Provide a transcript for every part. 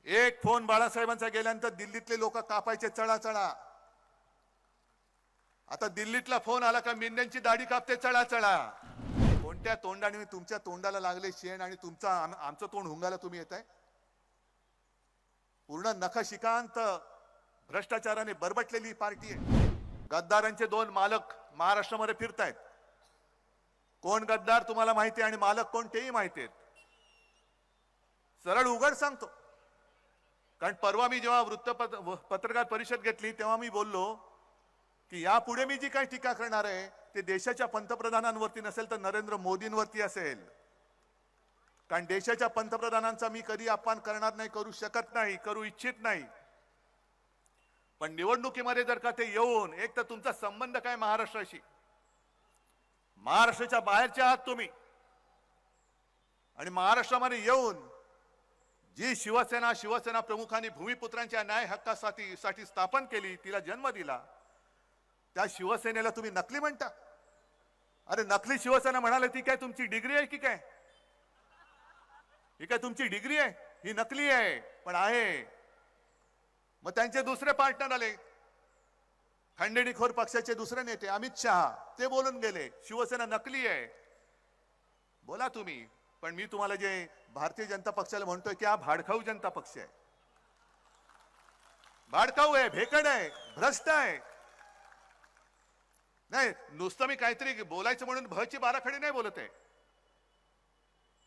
एक फोन बाळासाहेबांचा गेल्यानंतर दिल्लीतले लोक कापायचे चढा चढा. आता दिल्लीतला फोन आला का मेंढ्यांची दाढी कापते चढा चढा. कोणत्या तोंडाने तुमच्या तोंडाला लागले शेण आणि तुमचा आमचं तोंड हुंगायला तुम्ही येताय? पूर्ण नखशिकांत भ्रष्टाचाराने बरबटलेली पार्टी आहे. गद्दारांचे दोन मालक महाराष्ट्रामध्ये फिरतायत. कोण गद्दार तुम्हाला माहिती आहे आणि मालक कोण तेही माहिती आहेत. सरळ उघड सांगतो. कारण परवा मी जेव्हा पत्रकार परिषद घेतली तेव्हा मी बोललो की यापुढे मी जी काही टीका करणार आहे ते देशाच्या पंतप्रधानांवरती नसेल तर नरेंद्र मोदींवरती असेल. कारण देशाच्या पंतप्रधानांचा मी कधी अपमान करणार नाही, करू शकत नाही, करू इच्छित नाही. पण निवडणुकीमध्ये जर का ते येऊन एक तर तुमचा संबंध काय महाराष्ट्राशी, महाराष्ट्राच्या बाहेरचे आहात तुम्ही, आणि महाराष्ट्रामध्ये येऊन जी शिवसेना प्रमुखांनी भूमिपुत्रांच्या न्याय हक्कासाठी स्थापन केली, तिला जन्म दिला, त्या शिवसेनेला तुम्ही नकली म्हणता. अरे नकली शिवसेना म्हणाले ती काय तुमची डिग्री आहे की काय? ही काय तुमची डिग्री आहे? ही नकली आहे पण आहे. मग त्यांचे दुसरे पार्टनर आले, खंडेडीखोर पक्षाचे दुसरे नेते अमित शहा, ते बोलून गेले शिवसेना नकली आहे. बोला तुम्ही, पण मी तुम्हाला जे भारतीय जनता पक्षाला म्हणतोय की हा भाडखाऊ जनता पक्ष आहे. भाडखाऊ आहे, भेकड आहे, भ्रष्ट आहे. नाही नुसतं मी काहीतरी बोलायचं म्हणून भची बाराखडी नाही बोलत आहे.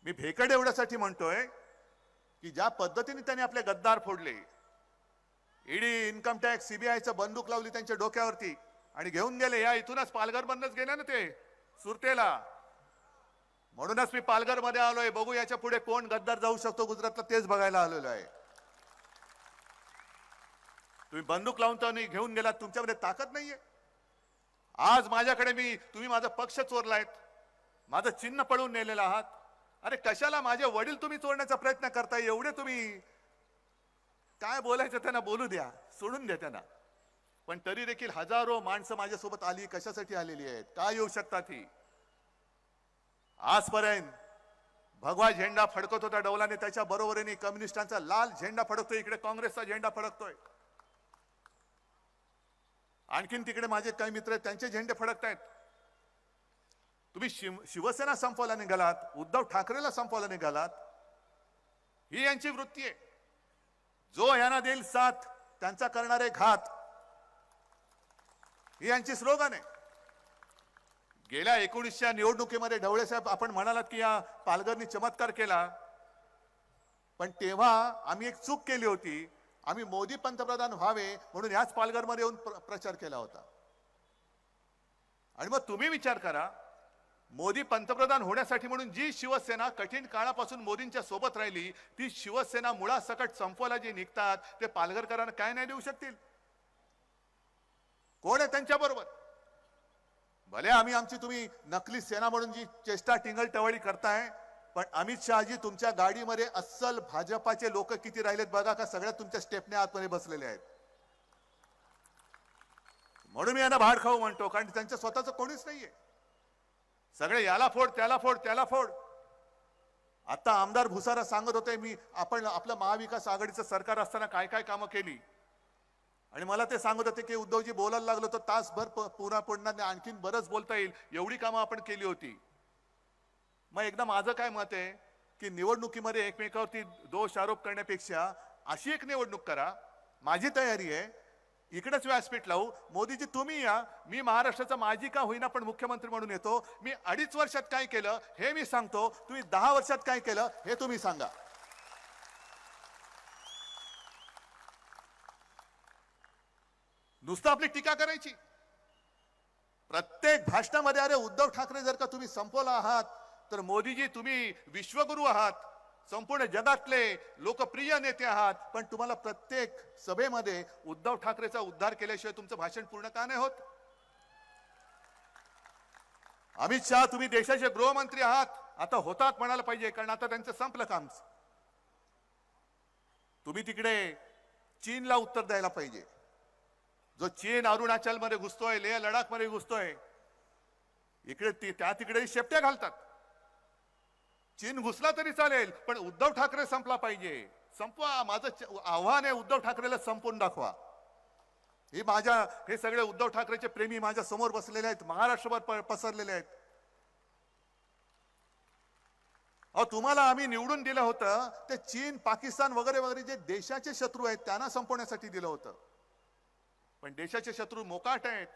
मी भेकड एवढ्यासाठी म्हणतोय की ज्या पद्धतीने त्यांनी आपले गद्दार फोडले, ईडी, इन्कम टॅक्स, सीबीआयचं बंदूक लावली त्यांच्या डोक्यावरती आणि घेऊन गेले. या इथूनच पालघर बंदच गेले ना ते सुरतेला. म्हणूनच मी पालघर मध्ये आलोय. बघू याच्या पुढे कोण गद्दार जाऊ शकतो गुजरातला, तेच बघायला आलेलो आहे. तुम्ही बंदूक लावून तर घेऊन गेलात, तुमच्यामध्ये ताकद नाहीये. आज माझ्याकडे तुम्ही माझा पक्ष चोरलायत, माझं चिन्ह पळून नेलेलं आहात. अरे कशाला माझे वडील तुम्ही चोरण्याचा प्रयत्न करताय? एवढे तुम्ही काय बोलायचं त्यांना बोलू द्या, सोडून द्या त्यांना. पण तरी देखील हजारो माणसं माझ्यासोबत आली, कशासाठी आलेली आहेत, काय येऊ शकतात ही? आजपर्यंत भगवा झेंडा फडकत होता डौलाने, त्याच्या बरोबरीने कम्युनिस्टांचा लाल झेंडा फडकतोय, इकडे काँग्रेसचा झेंडा फडकतोय. आणखीन तिकडे माझे काही मित्र आहेत, त्यांचे झेंडे फडकतायत. तुम्ही शिवसेना संपवायला निघालात, उद्धव ठाकरेला संपवायला निघालात. ही यांची वृत्ती आहे. जो यांना देईल साथ त्यांचा करणारे घात, ही यांची स्लोगन आहे. गेल्या 19च्या निवडणुकीमध्ये ढवळे साहेब आपण म्हणालात की या पालघरनी चमत्कार केला, पण तेव्हा आम्ही एक चूक केली होती. आम्ही मोदी पंतप्रधान व्हावे म्हणून याच पालघरमध्ये येऊन प्रचार केला होता. आणि मग तुम्ही विचार करा, मोदी पंतप्रधान होण्यासाठी म्हणून जी शिवसेना कठीण काळापासून मोदींच्या सोबत राहिली, ती शिवसेना मुळासकट संपवायला जे निघतात ते पालघरकरांना काय नाही देऊ शकतील? कोण आहे त्यांच्या बरोबर? भले आमची तुम्ही नकली सेना म्हणून जी चेष्टा टिंगल टवळी करताय, पण अमित शहाजी तुमच्या गाडीमध्ये अस्सल भाजपाचे लोक किती राहिलेत बघा. का सगळ्यात तुमच्या स्टेपने आतमध्ये बसलेले आहेत? म्हणून मी यांना भाडखाऊ म्हणतो, कारण त्यांच्या स्वतःचं कोणीच नाहीये. सगळे याला फोड, त्याला फोड, त्याला फोड. आता आमदार भुसारा सांगत होते आपण आपलं महाविकास आघाडीचं सरकार असताना काय काय कामं केली, आणि मला ते सांगत होते की उद्धवजी बोलायला लागलो तर तासभर पुन्हा आणखीन बरंच बोलता येईल, एवढी कामं आपण केली होती. मग एकदा माझं काय मत आहे की निवडणुकीमध्ये एकमेकावरती दोष आरोप करण्यापेक्षा अशी एक निवडणूक करा. माझी तयारी आहे, इकडेच व्यासपीठ लावू. मोदीजी तुम्ही या, मी महाराष्ट्राचा माजी का होईना पण मुख्यमंत्री म्हणून येतो. मी 2.5 वर्षात काय केलं हे मी सांगतो, तुम्ही 10 वर्षात काय केलं हे तुम्ही सांगा. नुसतं आपली टीका करायची प्रत्येक भाषणामध्ये. अरे उद्धव ठाकरे जर का तुम्ही संपवला आहात तर मोदीजी तुम्ही विश्वगुरु आहात, संपूर्ण जगातले लोकप्रिय नेते आहात, पण तुम्हाला प्रत्येक सभेमध्ये उद्धव ठाकरेचा उद्धार केल्याशिवाय तुमचं भाषण पूर्ण का नाही होत? अमित शहा तुम्ही देशाचे गृहमंत्री आहात, आता होतात म्हणायला पाहिजे, कारण आता त्यांचं संपलं काम. तुम्ही तिकडे चीनला उत्तर द्यायला पाहिजे. जो चीन अरुणाचल मध्ये घुसतोय, लेह लडाख मध्ये घुसतोय, इकडे त्या तिकडे शेपट्या घालतात. चीन घुसला तरी चालेल, पण उद्धव ठाकरे संपला पाहिजे. संपवा. माझं आव्हान आहे उद्धव ठाकरेला संपवून दाखवा. हे सगळे उद्धव ठाकरेचे प्रेमी माझ्या समोर बसलेले आहेत, महाराष्ट्रभर पसरलेले आहेत. तुम्हाला आम्ही निवडून दिलं होतं ते चीन, पाकिस्तान वगैरे वगैरे जे देशाचे शत्रू आहेत त्यांना संपवण्यासाठी दिलं होतं. पण देशाचे शत्रू मोकाट आहेत,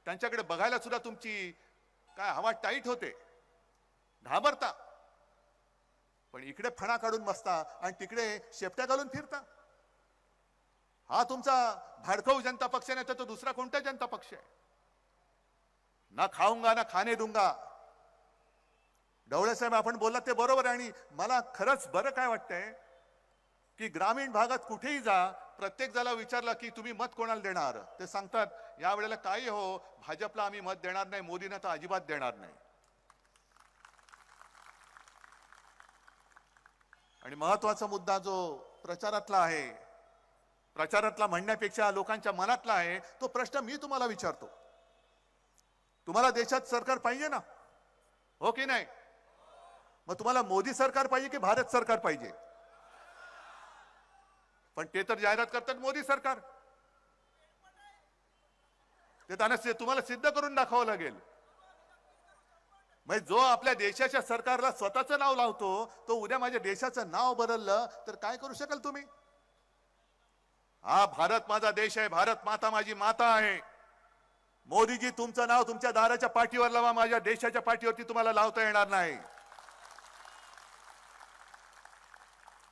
त्यांच्याकडे बघायला सुद्धा तुमची काय हवा टाईट होते, घाबरता. पण इकडे फणा काढून बसता आणि तिकडे शेपट्या घालून फिरता. हा तुमचा भाडखाऊ जनता पक्ष नाही तर तो दुसरा कोणता जनता पक्ष आहे? ना खाऊंगा ना खाणे दूंगा. ढवळे साहेब आपण बोललात ते बरोबर आहे. आणि मला खरंच बरं काय वाटतंय की ग्रामीण भागात कुठेही जा, प्रत्येक जणाला विचारलं की तुम्ही मत कोणाला देणार, ते सांगतात या वेळेला काही हो भाजपला आम्ही मत देणार नाही, मोदींना तर अजिबात देणार नाही. आणि महत्वाचा मुद्दा जो प्रचारातला आहे, प्रचारातला म्हणण्यापेक्षा लोकांच्या मनातला आहे, तो प्रश्न मी तुम्हाला विचारतो. तुम्हाला देशात सरकार पाहिजे ना, हो की नाही? मग तुम्हाला मोदी सरकार पाहिजे की भारत सरकार पाहिजे? पण ते तर जाहिरात करतात मोदी सरकार. ते त्यांना तुम्हाला सिद्ध करून दाखवावं लागेल. म्हणजे जो आपल्या देशाच्या सरकारला स्वतःचं नाव लावतो तो उद्या माझ्या देशाचं नाव बदललं तर काय करू शकाल तुम्ही? हा भारत माझा देश आहे, भारत माता माझी माता आहे. मोदीजी तुमचं नाव तुमच्या दाराच्या पाठीवर लावा, माझ्या देशाच्या पाठीवरती तुम्हाला लावता येणार नाही.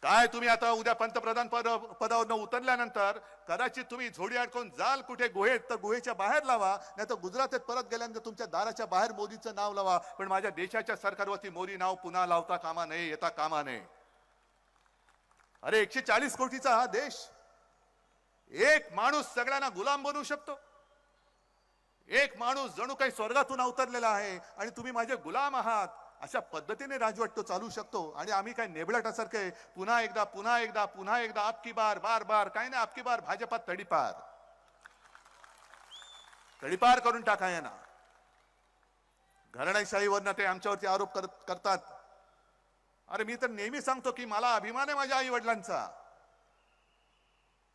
काय तुम्ही आता उद्या पंतप्रधान पदावर उतरल्यानंतर कदाचित तुम्ही झोडी अडकून जाल कुठे गुहेत, तर गुहेच्या बाहेर लावा, नाही तर गुजरातात परत गेल्यानंतर तुमच्या दाराच्या बाहेर मोदीचं नाव लावा. पण माझ्या देशाच्या सरकारवरती मोदी नाव पुन्हा लावता कामा नये, येता कामा नये. अरे 140 कोटीचा हा देश, एक माणूस सगळ्यांना गुलाम बनवू शकतो. एक माणूस जणू काही स्वर्गातून अवतरलेला आहे आणि तुम्ही माझे गुलाम आहात, अशा पद्धतीने राजवट तो चालू शकतो. आणि आम्ही काय नेबलाटासारखे पुन्हा एकदा पुन्हा एकदा पुन्हा एकदा आपकी बार बार बार, काय नाही आपकी बार भाजपात तडीपार तडीपार करून टाकाय ना. घराणेशाहीवरनं ते आमच्यावरती आरोप करतात. अरे मी तर नेहमी सांगतो की मला अभिमान आहे माझ्या आई वडिलांचा,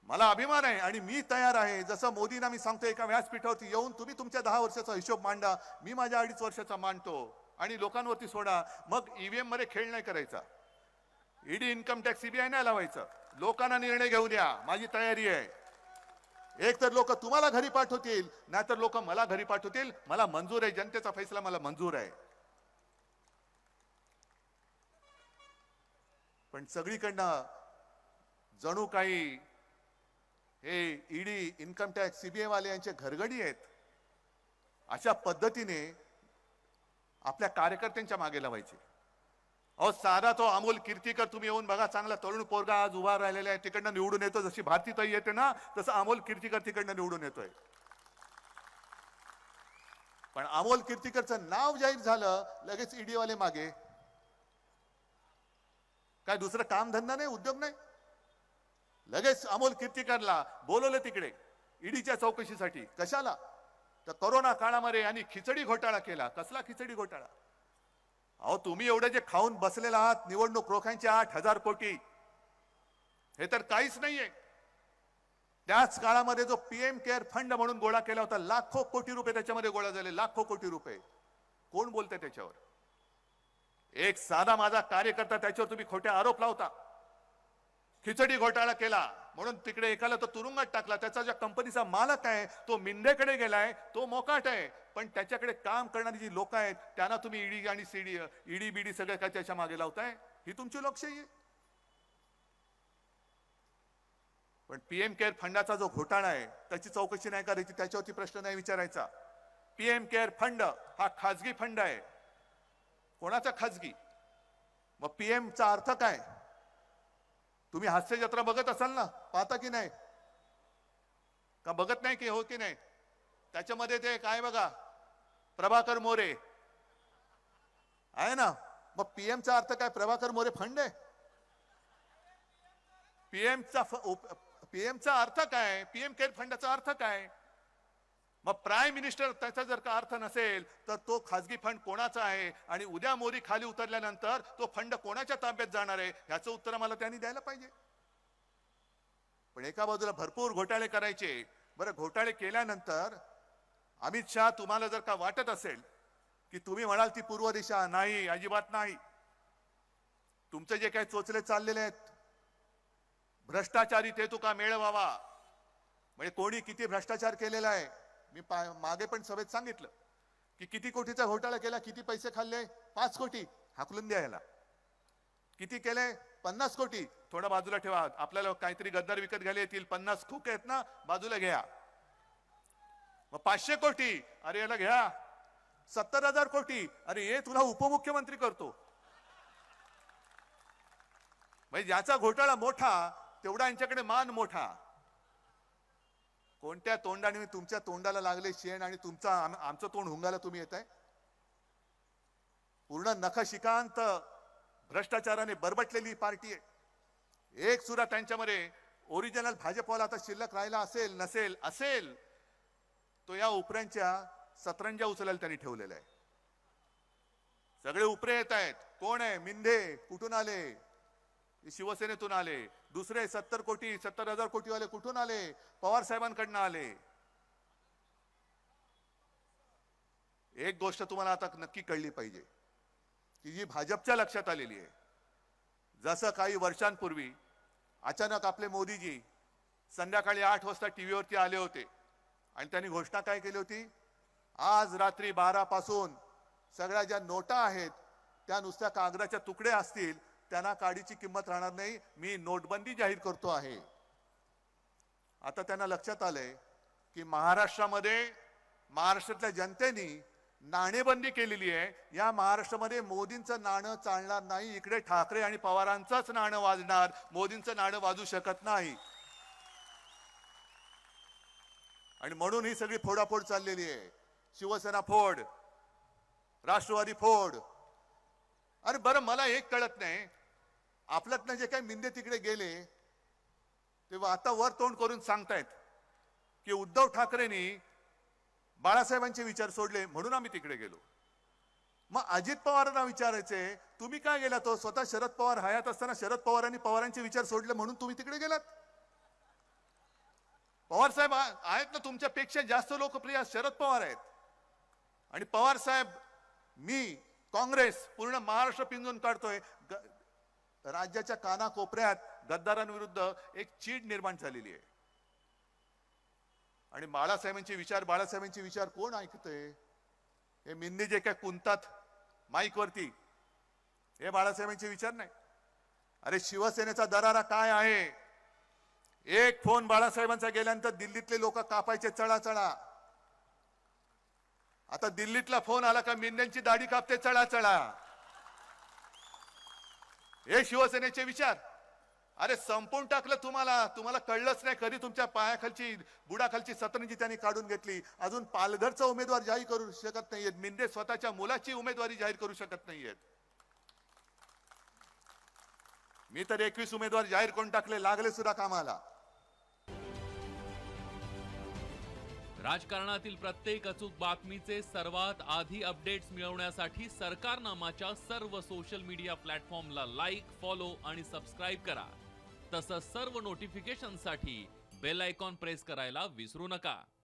मला अभिमान आहे आणि मी तयार आहे. जसं मोदींना मी सांगतो एका व्यासपीठावरती येऊन तुम्ही तुमच्या 10 वर्षाचा हिशोब मांडा, मी माझ्या 2.5 वर्षाचा मांडतो आणि लोकांवरती सोडा. मग ईव्हीएम मध्ये खेळ नाही करायचा, ईडी, इन्कम टॅक्स, सीबीआय नाही लावायचं. लोकांना निर्णय घेऊ द्या, माझी तयारी आहे. एक तर लोक तुम्हाला घरी पाठवतील, नाहीतर लोक मला घरी पाठवतील. मला मंजूर आहे, जनतेचा फैसला मला मंजूर आहे. पण सगळीकडनं जणू काही हे ईडी, इन्कम टॅक्स, सीबीआय वाले यांचे घरगडी आहेत. अशा पद्धतीने आपल्या कार्यकर्त्यांच्या मागे लावायचे. अहो साधा तो अमोल कीर्तीकर तुम्ही येऊन बघा, चांगला तरुण पोरगा आज उभा राहिलेला आहे, तिकडनं निवडून येतो. जशी भारतीताई येते ना तसं अमोल कीर्तीकर तिकडनं निवडून येतोय. पण अमोल कीर्तीकरचं नाव जाहीर झालं लगेच ईडी वाले मागे. काय दुसरं काम धंदा नाही, उद्योग नाही, लगेच अमोल कीर्तीकरला बोलवलं तिकडे ईडीच्या चौकशीसाठी. कशाला? तर कोरोना काळामध्ये यांनी खिचडी घोटाळा केला. कसला खिचडी घोटाळा? अहो तुम्ही एवढे जे खाऊन बसलेला आहात निवडणूक रोख्यांचे 8,000 कोटी, हे तर काहीच नाहीये. त्याच काळामध्ये जो पीएम केअर फंड म्हणून गोळा केला होता, लाखो कोटी रुपये त्याच्यामध्ये गोळा झाले, लाखो कोटी रुपये. कोण बोलतंय त्याच्यावर? एक साधा माझा कार्यकर्ता, त्याच्यावर तुम्ही खोटे आरोप लावता. खिचडी घोटाळा केला म्हणून तिकडे एकाला तो तुरुंगात टाकला. त्याचा ज्या कंपनीचा मालक आहे तो मिंदेकडे गेलाय, तो मोकाट आहे. पण त्याच्याकडे काम करणारी जी लोक आहेत त्यांना तुम्ही ईडी आणि सीडी, ईडी बीडी सगळं काय त्याच्या मागे लावताय. ही तुमची लोकशाही आहे. पण पीएम केअर फंडाचा जो घोटाळा आहे त्याची चौकशी नाही करायची, त्याच्यावरती प्रश्न नाही विचारायचा. पीएम केअर फंड हा खाजगी फंड आहे. कोणाचा खाजगी? मग पीएमचा अर्थ काय? तुम्ही हास्य जत्रा बघत असाल ना, पाहता की नाही? का बघत नाही की हो की नाही? त्याच्यामध्ये ते काय बघा, प्रभाकर मोरे आहे ना. मग पीएमचा अर्थ काय? प्रभाकर मोरे फंड आहे. पीएमचा अर्थ काय? पीएम केअर फंडाचा अर्थ काय? मग प्राईम मिनिस्टर त्याचा जर का अर्थ नसेल तर तो खाजगी फंड कोणाचा आहे आणि उद्या मोदी खाली उतरल्यानंतर तो फंड कोणाच्या ताब्यात जाणार आहे याचं उत्तर आम्हाला त्यांनी द्यायला पाहिजे. पण एका बाजूला भरपूर घोटाळे करायचे. बरं, घोटाळे केल्यानंतर अमित शहा तुम्हाला जर का वाटत असेल की तुम्ही म्हणाल ती पूर्व दिशा, नाही, अजिबात नाही. तुमचे जे काही चोचले चाललेले आहेत, भ्रष्टाचारी ते तुका मेळ व्हावा, म्हणजे कोणी किती भ्रष्टाचार केलेला आहे. मी मागे पण सभेत सांगितलं की किती कोटीचा घोटाळा केला, किती पैसे खाल्ले. 5 कोटी हाकलून द्यायला. किती केले? 50 कोटी. थोडा बाजूला ठेवा, आपल्याला काहीतरी गद्दार विकत घ्यायला येतील. 50 खोके आहेत ना, बाजूला घ्या. मग 500 कोटी, अरे याला घ्या. 70,000 कोटी, अरे ये तुला उपमुख्यमंत्री करतो. म्हणजे ज्याचा घोटाळा मोठा तेवढा यांच्याकडे मान मोठा. कोणत्या तोंडाने तुमच्या तोंडाला लागले शेण आणि आमचं तोंड हुंगाला तुम्ही येत आहे? पूर्ण नखशिकांत भ्रष्टाचाराने बरबटलेली पार्टी आहे. एक सुद्धा त्यांच्यामध्ये ओरिजिनल भाजपवाला आता शिल्लक राहिला असेल नसेल असेल तो या उपऱ्यांच्या सतरंजा उचलायला त्यांनी ठेवलेला आहे. सगळे उपरे येत आहेत. कोण आहे? मिंधे कुठून आले? शिवसेनेतून आले. दुसरे 70,000 कोटी वाले कुठून आले? पवार साहेबांकडनं आले. एक गोष्ट तुम्हाला आता नक्की कळली पाहिजे की जी भाजपच्या लक्षात आलेली आहे. जसं काही वर्षांपूर्वी अचानक आपले मोदीजी संध्याकाळी 8 वाजता टीव्हीवरती आले होते आणि त्यांनी घोषणा काय केली होती? आज रात्री 12 पासून सगळ्या ज्या नोटा आहेत त्या नुसत्या कागदाच्या तुकडे असतील, त्यांना काडीची किंमत राहणार नाही, मी नोटबंदी जाहीर करतो आहे. आता त्यांना लक्षात आलंय की महाराष्ट्रातल्या जनतेने नाणेबंदी केलेली आहे. या महाराष्ट्रामध्ये मोदींचं नाणं चालणार नाही. इकडे ठाकरे आणि पवारांचंच नाणं वाजणार, मोदींचं नाणं वाजू शकत नाही. आणि म्हणून ही सगळी फोडाफोड चाललेली आहे. शिवसेना फोड, राष्ट्रवादी फोड. अरे बरं, मला एक कळत नाही, आपल्यातनं जे काही मिंदे तिकडे गेले तेव्हा आता वर तोंड करून सांगतायत की उद्धव ठाकरेंनी बाळासाहेबांचे विचार सोडले म्हणून आम्ही तिकडे गेलो. मग अजित पवारांना विचारायचे, तुम्ही काय गेला? तो स्वतः शरद पवार हयात असताना शरद पवारांनी पवारांचे विचार सोडले म्हणून तुम्ही तिकडे गेलात. पवार साहेब आहेत ना, तुमच्यापेक्षा जास्त लोकप्रिय शरद पवार आहेत. आणि पवार साहेब, मी, काँग्रेस पूर्ण महाराष्ट्र पिंजून काढतोय. राज्याच्या कानाकोपऱ्यात गद्दारांविरुद्ध एक चीड निर्माण झालेली आहे. आणि बाळासाहेबांचे विचार कोण ऐकतंय? हे मिंदी जे काय कुंतात माईक वरती, हे बाळासाहेबांचे विचार नाही. अरे शिवसेनेचा दरारा काय आहे? एक फोन बाळासाहेबांचा गेल्यानंतर दिल्लीतले लोक कापायचे चळा. आता दिल्लीतला फोन आला का मिंद्यांची दाढी कापते चळा. हे शिवसेनेचे विचार. अरे संपून टाकलं तुम्हाला कळलंच नाही. कधी तुमच्या पायाखालची बुडाखालची सतरंजी त्यांनी काढून घेतली. अजून पालघरचा उमेदवार जाहीर करू शकत नाहीयेत. मिंदे स्वतःच्या मुलाची उमेदवारी जाहीर करू शकत नाहीयेत. मी तर 21 उमेदवार जाहीर करून टाकले, लागले सुद्धा कामाला. राजकारणातील प्रत्येक अचूक बातमीचे सर्वात आधी अपडेट्स मिळवण्यासाठी सरकारनामाच्या सर्व सोशल मीडिया प्लॅटफॉर्मला लाईक, फॉलो आणि सबस्क्राईब करा. तसंच सर्व नोटिफिकेशनसाठी बेल आयकॉन प्रेस करायला विसरू नका.